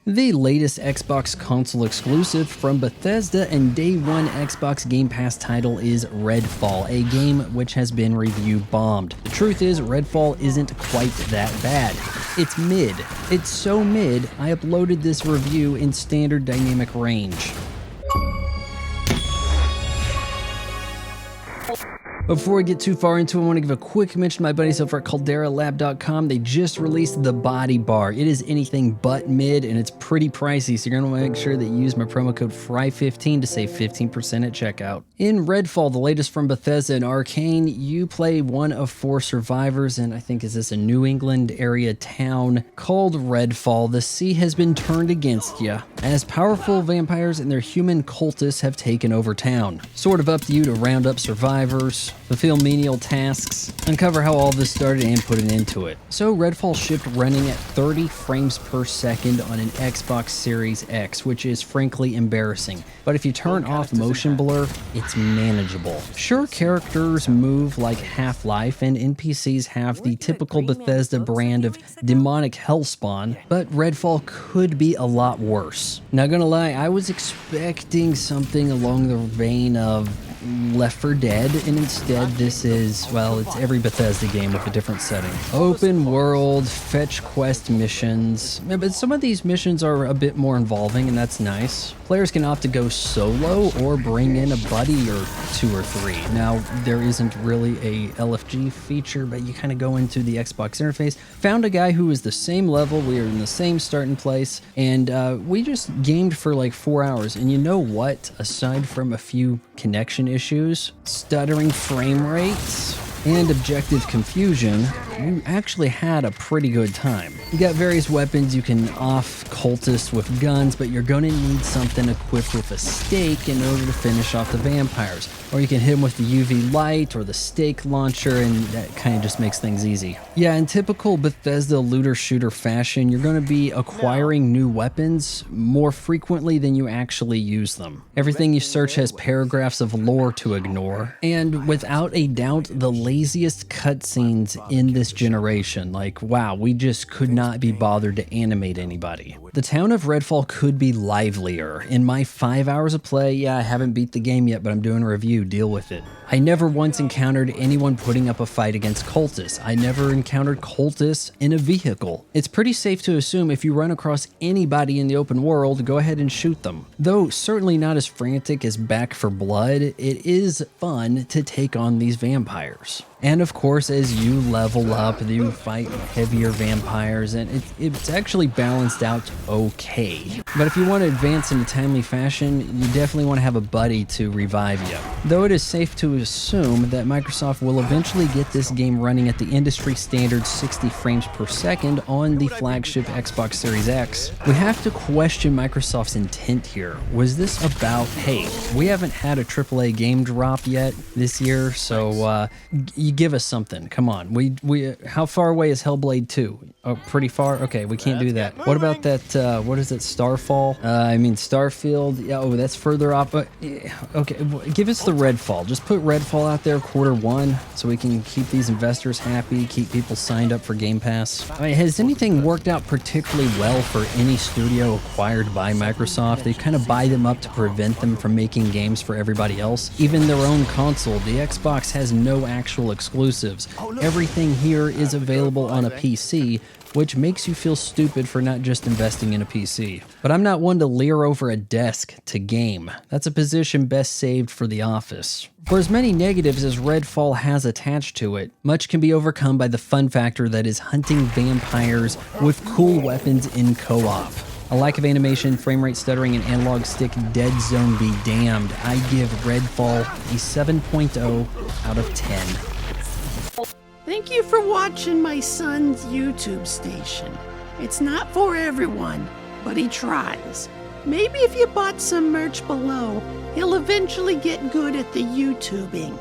The latest Xbox console exclusive from Bethesda and day one Xbox Game Pass title is Redfall, a game which has been review bombed. The truth is, Redfall isn't quite that bad. It's mid. It's so mid, I uploaded this review in standard dynamic range. Before we get too far into it, I want to give a quick mention to my buddies over at CALDERALab.com. They just released the body bar. It is anything but mid, and it's pretty pricey, so you're going to want to make sure that you use my promo code FRY15 to save 15% at checkout. In Redfall, the latest from Bethesda and Arcane, you play one of 4 survivors, and I think is this a New England area town called Redfall. The sea has been turned against you, as powerful vampires and their human cultists have taken over town. Sort of up to you to round up survivors, fulfill menial tasks, uncover how all this started, and put an end to it. So Redfall shipped running at 30 frames per second on an Xbox Series X, which is frankly embarrassing. But if you turn off motion blur, it's manageable. Sure, characters move like Half-Life, and NPCs have the typical Bethesda brand of demonic hellspawn, but Redfall could be a lot worse. Not gonna lie, I was expecting something along the vein of Left 4 Dead, and instead this is, well, it's every Bethesda game with a different setting. Open world, fetch quest missions, but some of these missions are a bit more involving, and that's nice. Players can opt to go solo or bring in a buddy or 2 or 3. Now, there isn't really a LFG feature, but you kind of go into the Xbox interface. Found a guy who was the same level, we were in the same starting place, and we just gamed for like 4 hours. And you know what? Aside from a few connection issues, stuttering frame rates, and objective confusion, you actually had a pretty good time. You got various weapons, you can off cultists with guns, but you're gonna need something equipped with a stake in order to finish off the vampires. Or you can hit them with the UV light or the stake launcher, and that kind of just makes things easy. Yeah, in typical Bethesda looter-shooter fashion, you're gonna be acquiring new weapons more frequently than you actually use them. Everything you search has paragraphs of lore to ignore, and without a doubt, the laziest cutscenes in this generation. Like, wow, we just could not be bothered to animate anybody. The town of Redfall could be livelier. In my 5 hours of play, yeah, I haven't beat the game yet, but I'm doing a review, deal with it. I never once encountered anyone putting up a fight against cultists. I never encountered cultists in a vehicle. It's pretty safe to assume if you run across anybody in the open world, go ahead and shoot them. Though certainly not as frantic as Back 4 Blood, it is fun to take on these vampires. And of course, as you level up, you fight heavier vampires, and it's actually balanced out okay. But if you want to advance in a timely fashion, you definitely want to have a buddy to revive you. Though it is safe to assume that Microsoft will eventually get this game running at the industry standard 60 frames per second on the flagship Xbox Series X, we have to question Microsoft's intent here. Was this about, hey, we haven't had a AAA game drop yet this year, so you give us something. Come on. How far away is Hellblade 2? Oh, pretty far? Okay, we can't do that. What about that, what is it, Starfall? Starfield. Yeah, oh, that's further off. But okay, give us the Redfall. Just put Redfall out there Q1 so we can keep these investors happy, keep people signed up for Game Pass. I mean, has anything worked out particularly well for any studio acquired by Microsoft? They kind of buy them up to prevent them from making games for everybody else. Even their own console, the Xbox has no actual exclusives. Everything here is available on a PC, which makes you feel stupid for not just investing in a PC. But I'm not one to leer over a desk to game. That's a position best saved for the office. For as many negatives as Redfall has attached to it, much can be overcome by the fun factor that is hunting vampires with cool weapons in co-op. A lack of animation, frame rate stuttering, and analog stick dead zone be damned. I give Redfall a 7.0 out of 10. Thank you for watching my son's YouTube station. It's not for everyone, but he tries. Maybe if you bought some merch below, he'll eventually get good at the YouTubing.